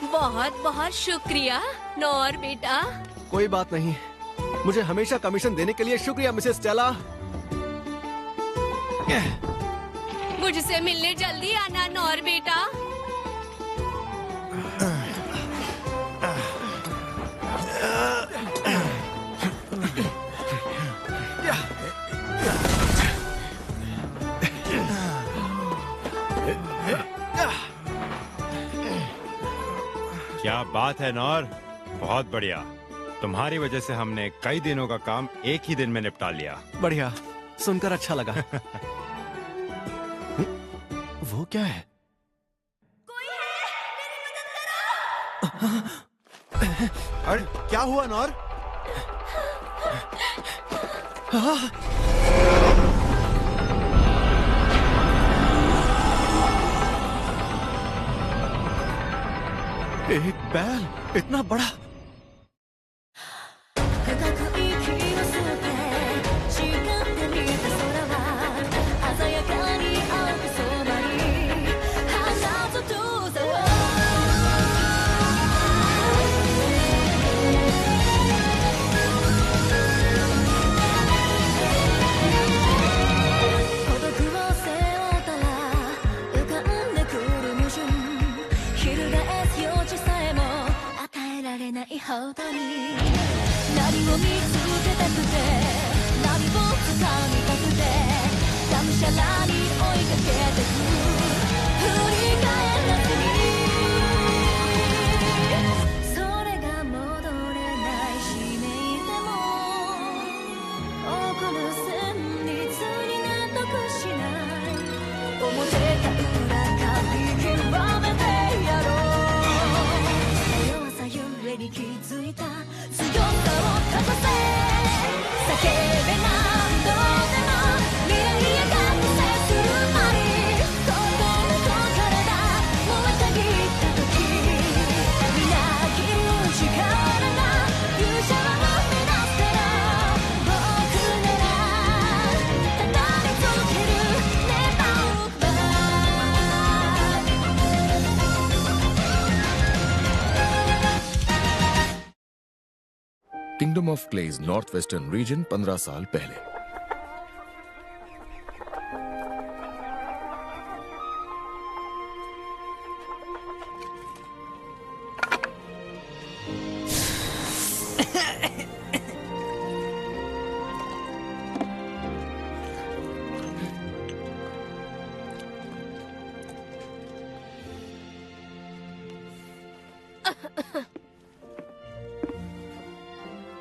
बहुत बहुत शुक्रिया नौर बेटा। कोई बात नहीं, मुझे हमेशा कमीशन देने के लिए शुक्रिया मिसेस स्टेला। मुझसे मिलने जल्दी आना नौर बेटा। क्या बात है नौर, बहुत बढ़िया। तुम्हारी वजह से हमने कई दिनों का काम एक ही दिन में निपटा लिया। बढ़िया, सुनकर अच्छा लगा। वो क्या है? कोई है? मेरी मदद करो। अरे क्या हुआ नौर? एक बैल इतना बड़ा। किंगडम ऑफ क्लेज नॉर्थ वेस्टर्न रीजन 15 साल पहले।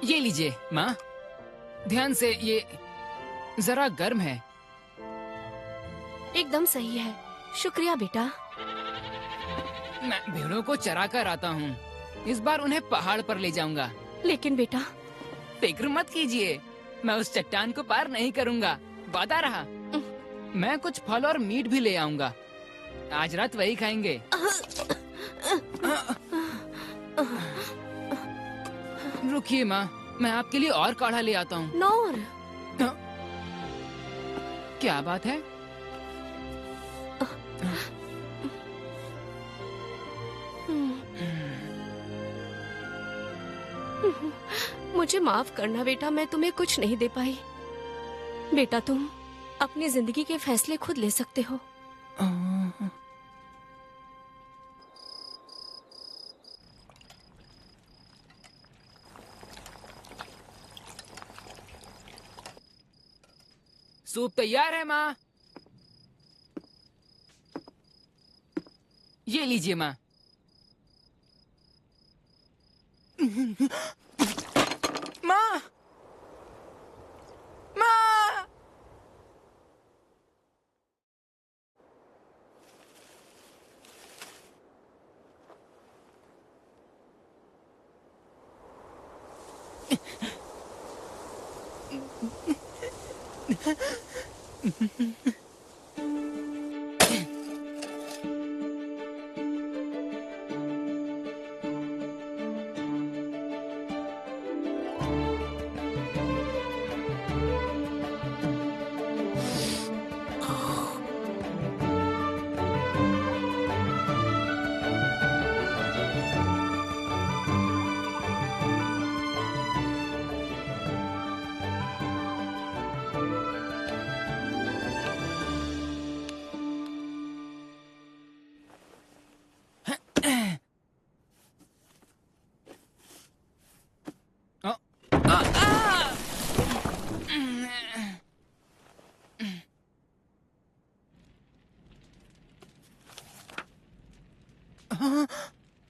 ये लीजिए माँ, ध्यान से, ये जरा गर्म है। एकदम सही है, शुक्रिया बेटा। मैं भेड़ों को चरा कर आता हूँ, इस बार उन्हें पहाड़ पर ले जाऊंगा। लेकिन बेटा, फिक्र मत कीजिए, मैं उस चट्टान को पार नहीं करूँगा, वादा रहा। मैं कुछ फल और मीट भी ले आऊंगा, आज रात वही खाएंगे। रुकिए माँ, मैं आपके लिए और काढ़ा ले आता हूँ। नौर, क्या बात है? मुझे माफ करना बेटा, मैं तुम्हें कुछ नहीं दे पाई। बेटा, तुम अपनी जिंदगी के फैसले खुद ले सकते हो। सूप तैयार है माँ। ये लीजिए माँ। माँ, माँ।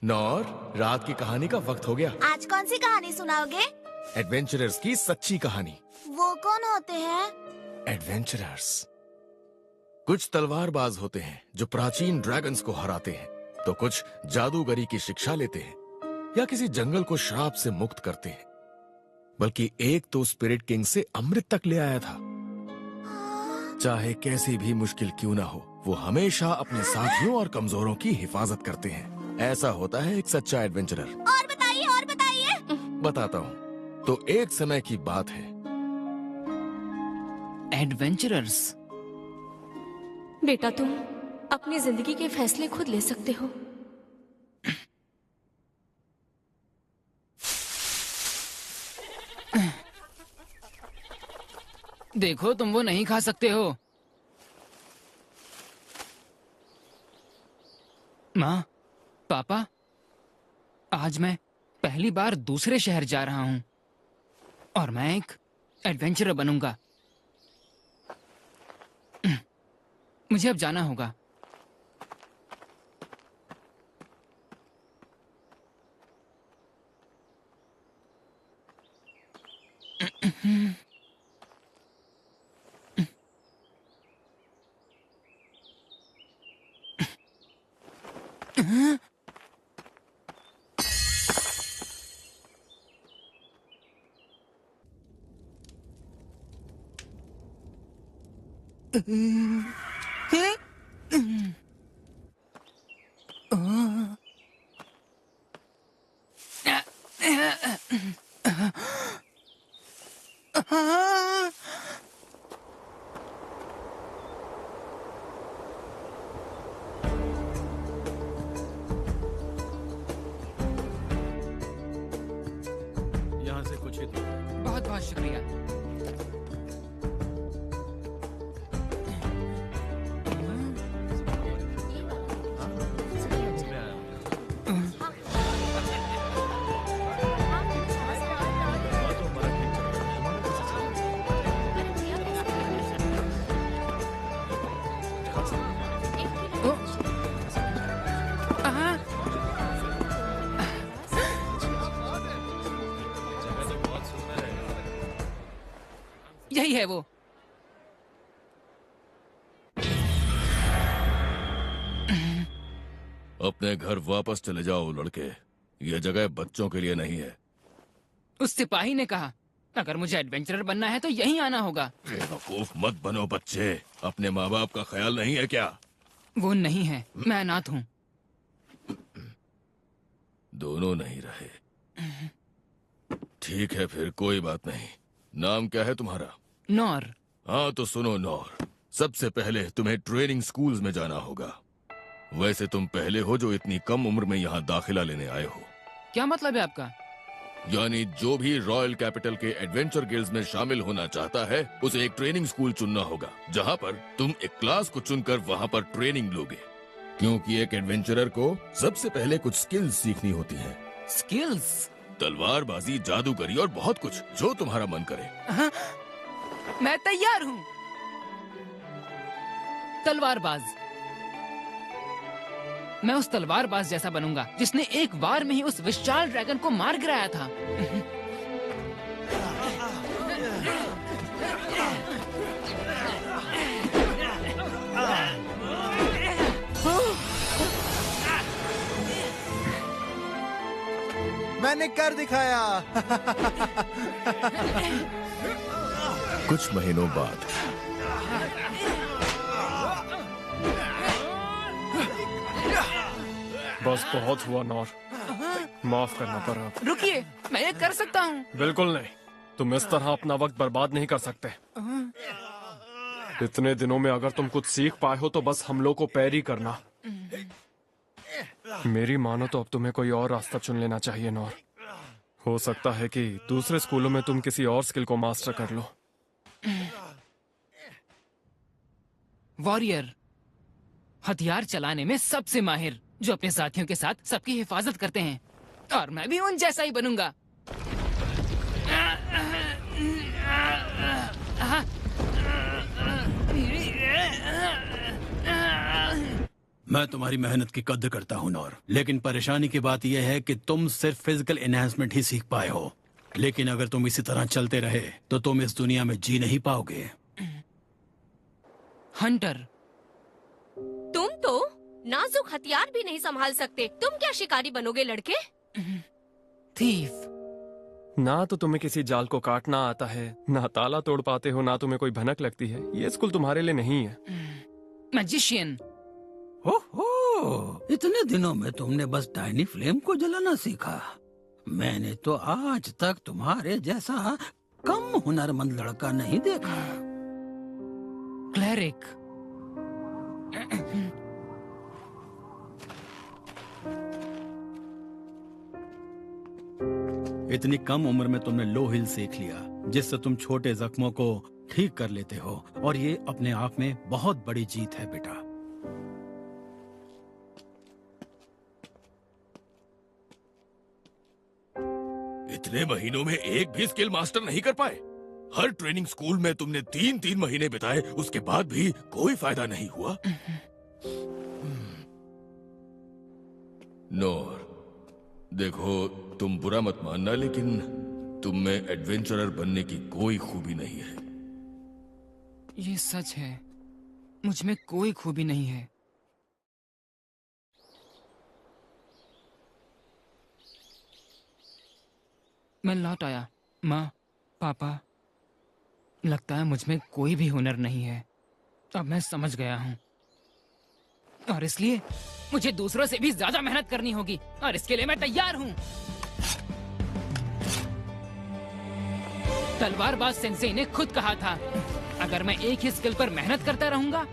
नौर, रात की कहानी का वक्त हो गया। आज कौन सी कहानी सुनाओगे? एडवेंचरर्स की सच्ची कहानी। वो कौन होते हैं? एडवेंचरर्स कुछ तलवारबाज होते हैं जो प्राचीन ड्रैगन्स को हराते हैं, तो कुछ जादूगरी की शिक्षा लेते हैं या किसी जंगल को श्राप से मुक्त करते हैं। बल्कि एक तो स्पिरिट किंग से अमृत तक ले आया था। चाहे कैसी भी मुश्किल क्यों ना हो, वो हमेशा अपने साथियों और कमजोरों की हिफाजत करते हैं। ऐसा होता है एक सच्चा एडवेंचरर। और बताइए, और बताइए। बताता हूँ। तो एक समय की बात है। एडवेंचरर्स। बेटा तुम अपनी जिंदगी के फैसले खुद ले सकते हो। देखो, तुम वो नहीं खा सकते हो। माँ, पापा, आज मैं पहली बार दूसरे शहर जा रहा हूँ और मैं एक एडवेंचरर बनूंगा। मुझे अब जाना होगा। यहाँ से कुछ ही दूर। बहुत बहुत शुक्रिया। यही है वो। अपने घर वापस चले जाओ लड़के, ये जगह बच्चों के लिए नहीं है। उस सिपाही ने कहा, अगर मुझे एडवेंचरर बनना है तो यहीं आना होगा। बेवकूफ मत बनो बच्चे, अपने माँ बाप का ख्याल नहीं है क्या? वो नहीं है, मैं अनाथ हूँ। दोनों नहीं रहे। ठीक है फिर, कोई बात नहीं। नाम क्या है तुम्हारा? नौर। हाँ तो सुनो नौर, सबसे पहले तुम्हें ट्रेनिंग स्कूल्स में जाना होगा। वैसे तुम पहले हो जो इतनी कम उम्र में यहाँ दाखिला लेने आए हो। क्या मतलब है आपका? यानी जो भी रॉयल कैपिटल के एडवेंचर गिल्ड्स में शामिल होना चाहता है, उसे एक ट्रेनिंग स्कूल चुनना होगा, जहाँ पर तुम एक क्लास को चुनकर वहाँ पर ट्रेनिंग लोगे। क्योंकि एक एडवेंचरर को सबसे पहले कुछ स्किल्स सीखनी होती हैं। स्किल्स? तलवारबाजी, जादूगरी और बहुत कुछ, जो तुम्हारा मन करे। हाँ, मैं तैयार हूँ। तलवारबाज। मैं उस तलवारबाज जैसा बनूंगा जिसने एक बार में ही उस विशाल ड्रैगन को मार गिराया था। मैंने कर दिखाया। कुछ महीनों बाद बस बहुत हुआ नौर, माफ करना पड़ा। रुकिए, मैं ये कर सकता हूँ। बिल्कुल नहीं, तुम इस तरह अपना वक्त बर्बाद नहीं कर सकते। इतने दिनों में अगर तुम कुछ सीख पाए हो तो बस हम लोग को पैर ही करना। मेरी मानो तो अब तुम्हें कोई और रास्ता चुन लेना चाहिए नौर। हो सकता है कि दूसरे स्कूलों में तुम किसी और स्किल को मास्टर कर लो। वॉरियर, हथियार चलाने में सबसे माहिर, जो अपने साथियों के साथ सबकी हिफाजत करते हैं, और मैं भी उन जैसा ही बनूंगा। मैं तुम्हारी मेहनत की कद्र करता हूँ नौर, लेकिन परेशानी की बात यह है कि तुम सिर्फ फिजिकल एनहांसमेंट ही सीख पाए हो। लेकिन अगर तुम इसी तरह चलते रहे तो तुम इस दुनिया में जी नहीं पाओगे। हंटर, तुम तो नाजुक हथियार भी नहीं संभाल सकते, तुम क्या शिकारी बनोगे लड़के? थीफ। ना तो तुम्हें किसी जाल को काटना आता है, ना ताला तोड़ पाते हो, ना तुम्हें कोई भनक लगती है। ये स्कूल तुम्हारे लिए नहीं है। मैजिशियन। ओहो, इतने दिनों में तुमने बस टाइनी फ्लेम को जलाना सीखा। मैंने तो आज तक तुम्हारे जैसा कम हुनरमंद लड़का नहीं देखा। क्लेरिक। इतनी कम उम्र में तुमने लो हिल सीख लिया, जिससे तुम छोटे जख्मों को ठीक कर लेते हो, और ये अपने आप में बहुत बड़ी जीत है बेटा। इतने महीनों में एक भी स्किल मास्टर नहीं कर पाए। हर ट्रेनिंग स्कूल में तुमने 3-3 महीने बिताए, उसके बाद भी कोई फायदा नहीं हुआ। नोर, देखो तुम बुरा मत मानना, लेकिन तुम में एडवेंचरर बनने की कोई खूबी नहीं है। ये सच है, मुझ में कोई खूबी नहीं है। मैं लौट आया। माँ, पापा, लगता है मुझ में कोई भी हुनर नहीं है। अब मैं समझ गया हूँ, और इसलिए मुझे दूसरों से भी ज्यादा मेहनत करनी होगी, और इसके लिए मैं तैयार हूँ। तलवारबाज सेंसेई ने खुद कहा था, अगर मैं एक ही स्किल पर मेहनत करता रहूंगा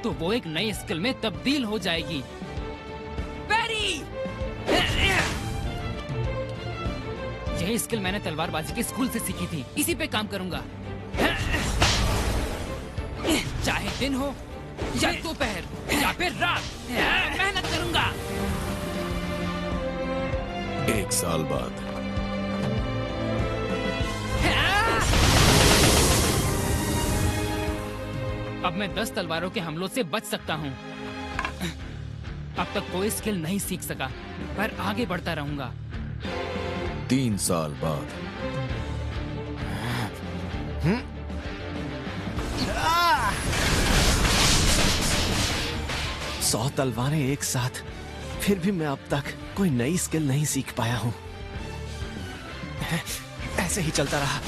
तो वो एक नई स्किल में तब्दील हो जाएगी। पैरी! यही स्किल मैंने तलवारबाजी के स्कूल से सीखी थी, इसी पे काम करूंगा। चाहे दिन हो या दोपहर या फिर रात, मेहनत करूंगा। 1 साल बाद अब मैं 10 तलवारों के हमलों से बच सकता हूँ। अब तक कोई स्किल नहीं सीख सका, पर आगे बढ़ता रहूंगा। 3 साल बाद 100 तलवारें एक साथ, फिर भी मैं अब तक कोई नई स्किल नहीं सीख पाया हूँ। ऐसे ही चलता रहा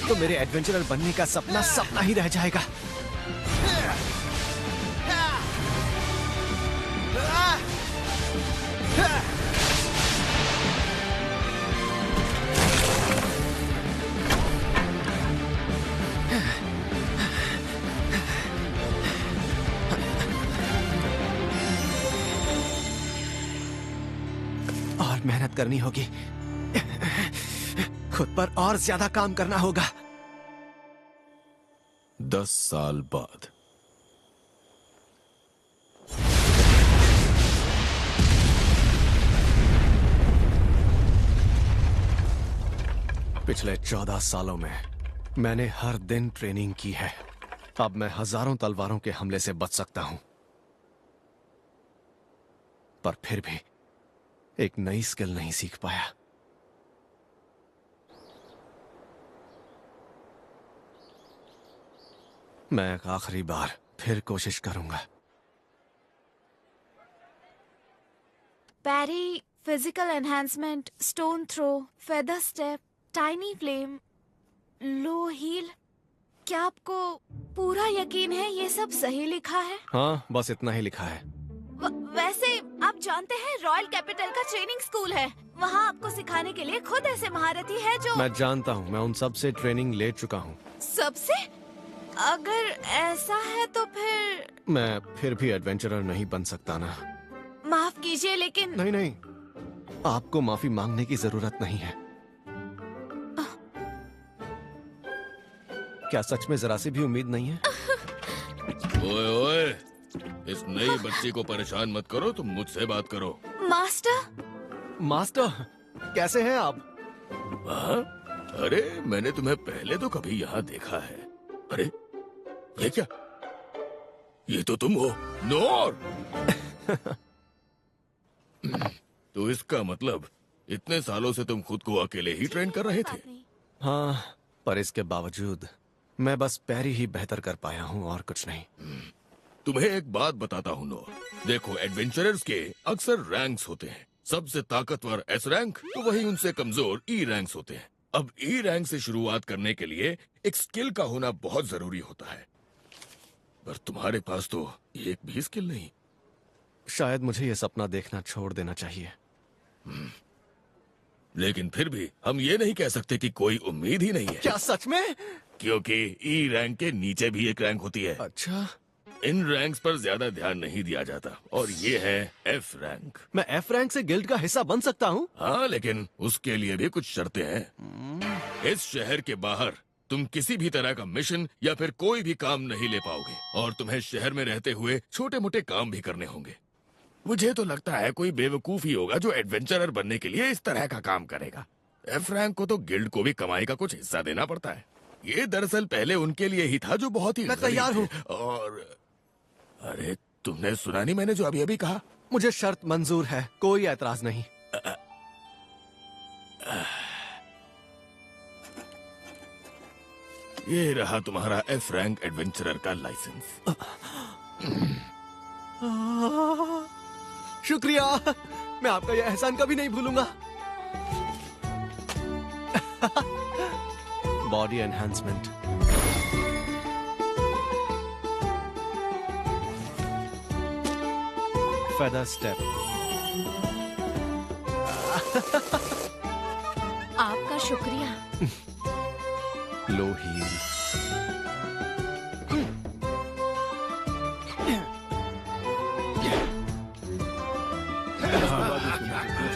तो मेरे एडवेंचरर बनने का सपना सपना ही रह जाएगा। और मेहनत करनी होगी, खुद पर और ज्यादा काम करना होगा। 10 साल बाद पिछले 14 सालों में मैंने हर दिन ट्रेनिंग की है। अब मैं हजारों तलवारों के हमले से बच सकता हूं, पर फिर भी एक नई स्किल नहीं सीख पाया। मैं एक आखिरी बार फिर कोशिश करूंगा। Parry, physical enhancement, stone throw, feather step, tiny flame, low heal. क्या आपको पूरा यकीन है ये सब सही लिखा है? हाँ, बस इतना ही लिखा है। वैसे आप जानते हैं रॉयल कैपिटल का ट्रेनिंग स्कूल है, वहाँ आपको सिखाने के लिए खुद ऐसे महारथी है जो। मैं जानता हूँ, मैं उन सब से ट्रेनिंग ले चुका हूँ। सबसे? अगर ऐसा है तो फिर मैं फिर भी एडवेंचरर नहीं बन सकता ना। माफ कीजिए, लेकिन नहीं नहीं, आपको माफी मांगने की जरूरत नहीं है। क्या सच में जरा सी भी उम्मीद नहीं है? ओए ओए, इस नई बच्ची को परेशान मत करो, तुम मुझसे बात करो। मास्टर। मास्टर, कैसे हैं आप? हाँ? अरे मैंने तुम्हें पहले तो कभी यहाँ देखा है। अरे ये क्या? ये तो तुम हो, नोर। तो इसका मतलब इतने सालों से तुम खुद को अकेले ही ट्रेन कर रहे थे? हाँ, पर इसके बावजूद मैं बस पैरी ही बेहतर कर पाया हूँ और कुछ नहीं। तुम्हें एक बात बताता हूँ नो, देखो एडवेंचरर्स के अक्सर रैंक्स होते हैं। सबसे ताकतवर एस रैंक तो वही उनसे कमजोर ई रैंक्स होते हैं। अब ई रैंक से शुरुआत करने के लिए एक स्किल का होना बहुत जरूरी होता है, पर तुम्हारे पास तो एक भी स्किल नहीं। शायद मुझे ये सपना देखना छोड़ देना चाहिए। लेकिन फिर भी हम ये नहीं कह सकते कि कोई उम्मीद ही नहीं है। क्या सच में? क्योंकि ई रैंक के नीचे भी एक रैंक होती है। अच्छा, इन रैंक्स पर ज्यादा ध्यान नहीं दिया जाता, और ये है एफ रैंक। मैं एफ रैंक से गिल्ड का हिस्सा बन सकता हूँ? हाँ, लेकिन उसके लिए भी कुछ शर्तें हैं। इस शहर के बाहर तुम किसी भी तरह का मिशन या फिर कोई भी काम नहीं ले पाओगे, और तुम्हें शहर में रहते हुए छोटे मोटे काम भी करने होंगे। मुझे तो लगता है कोई बेवकूफ ही होगा जो एडवेंचरर बनने के लिए इस तरह का काम करेगा। एफ रैंक को तो गिल्ड को भी कमाई का कुछ हिस्सा देना पड़ता है। ये दरअसल पहले उनके लिए ही था जो बहुत ही मैं तैयार हूँ। और अरे, तुमने सुना नहीं मैंने जो अभी अभी कहा? मुझे शर्त मंजूर है, कोई ऐतराज नहीं। ये रहा तुम्हारा एफ रैंक एडवेंचरर का लाइसेंस। शुक्रिया, मैं आपका यह एहसान कभी नहीं भूलूंगा। Body enhancement, feather step. आपका शुक्रिया। लो हील,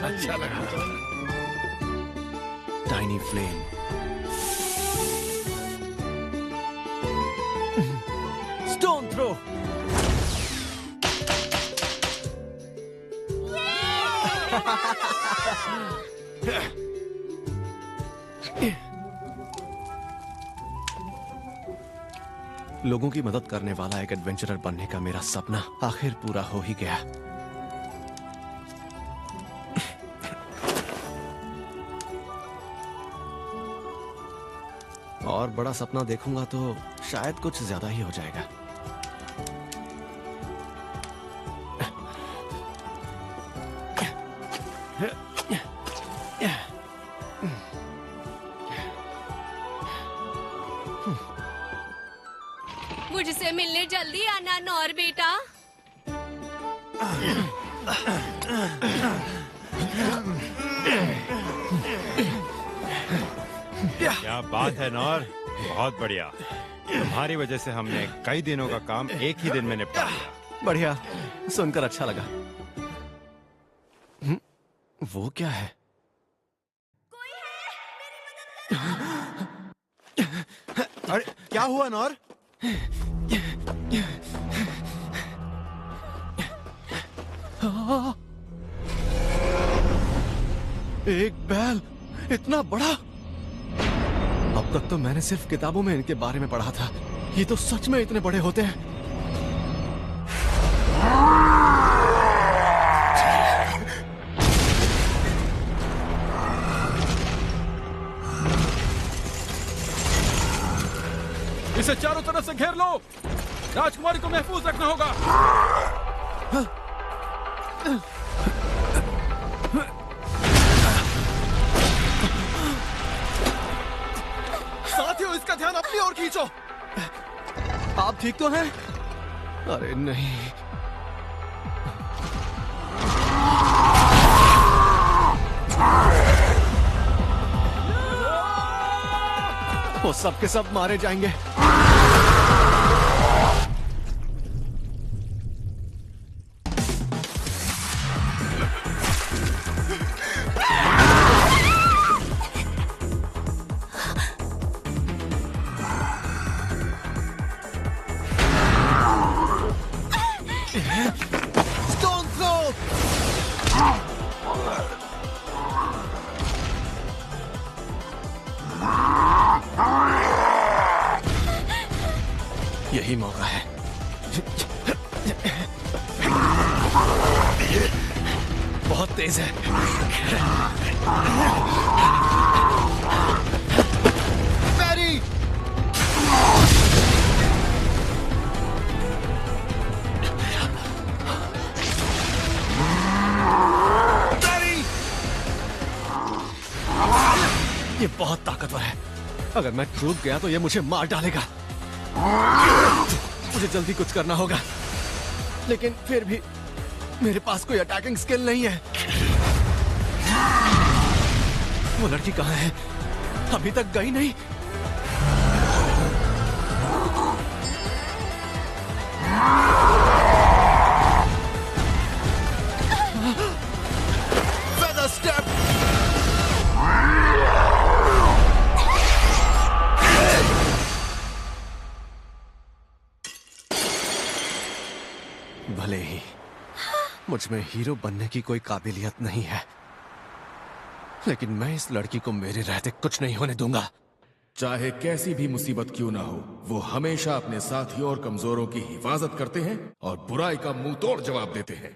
अच्छा लगा। टाइनी फ्लेम, स्टोन थ्रो, लोगों की मदद करने वाला एक एडवेंचरर बनने का मेरा सपना आखिर पूरा हो ही गया। और बड़ा सपना देखूंगा तो शायद कुछ ज्यादा ही हो जाएगा। मुझसे मिलने जल्दी आना नौर बेटा। क्या बात है नौर, बहुत बढ़िया। तुम्हारी वजह से हमने कई दिनों का काम एक ही दिन में निपटा लिया। बढ़िया, सुनकर अच्छा लगा। वो क्या है? अरे क्या हुआ नौर? एक बैल इतना बड़ा! अब तक तो मैंने सिर्फ किताबों में इनके बारे में पढ़ा था, ये तो सच में इतने बड़े होते हैं। इसे चारों तरफ से घेर लो। राजकुमारी को महफूज रखना होगा। साथियों, इसका ध्यान अपनी ओर खींचो। आप ठीक तो हैं? अरे नहीं। वो सब के सब मारे जाएंगे। Stone throw! यही मौका है। बहुत तेज है। मैरी! मैरी! ये बहुत ताकतवर है। अगर मैं चूक गया तो ये मुझे मार डालेगा। मुझे जल्दी कुछ करना होगा, लेकिन फिर भी मेरे पास कोई अटैकिंग स्किल नहीं है। वो लड़की कहाँ है? अभी तक गई नहीं। Feather step! भले ही मुझ में हीरो बनने की कोई काबिलियत नहीं है, लेकिन मैं इस लड़की को मेरे रहते कुछ नहीं होने दूंगा। चाहे कैसी भी मुसीबत क्यों ना हो, वो हमेशा अपने साथियों और कमजोरों की हिफाजत करते हैं और बुराई का मुंह तोड़ जवाब देते हैं।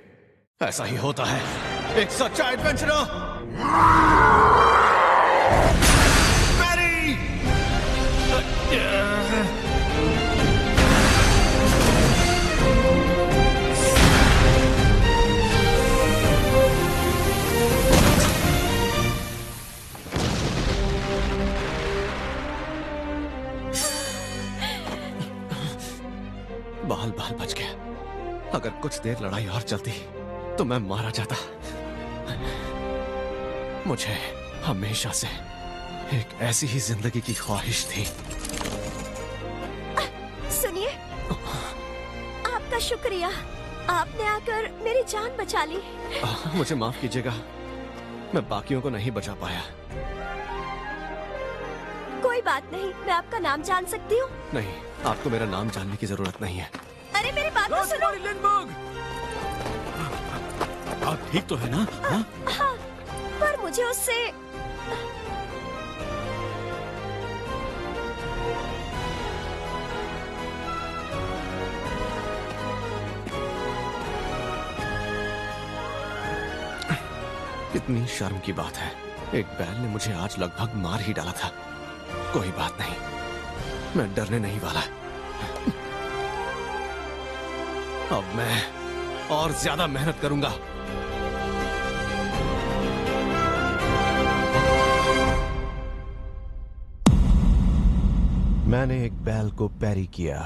ऐसा ही होता है एक सच्चा एडवेंचरर। मैरी! बाल बाल बच गया। अगर कुछ देर लड़ाई और चलती तो मैं मारा जाता। मुझे हमेशा से एक ऐसी ही जिंदगी की ख्वाहिश थी। सुनिए, आपका शुक्रिया, आपने आकर मेरी जान बचा ली। मुझे माफ कीजिएगा, मैं बाकियों को नहीं बचा पाया। कोई बात नहीं, मैं आपका नाम जान सकती हूँ? नहीं, आपको मेरा नाम जानने की जरूरत नहीं है। अरे मेरी बात तो सुनो। आप ठीक तो है ना? हाँ, पर मुझे उससे इतनी शर्म की बात है। एक बैल ने मुझे आज लगभग मार ही डाला था। कोई बात नहीं, मैं डरने नहीं वाला। अब मैं और ज्यादा मेहनत करूंगा। मैंने एक बैल को पैरी किया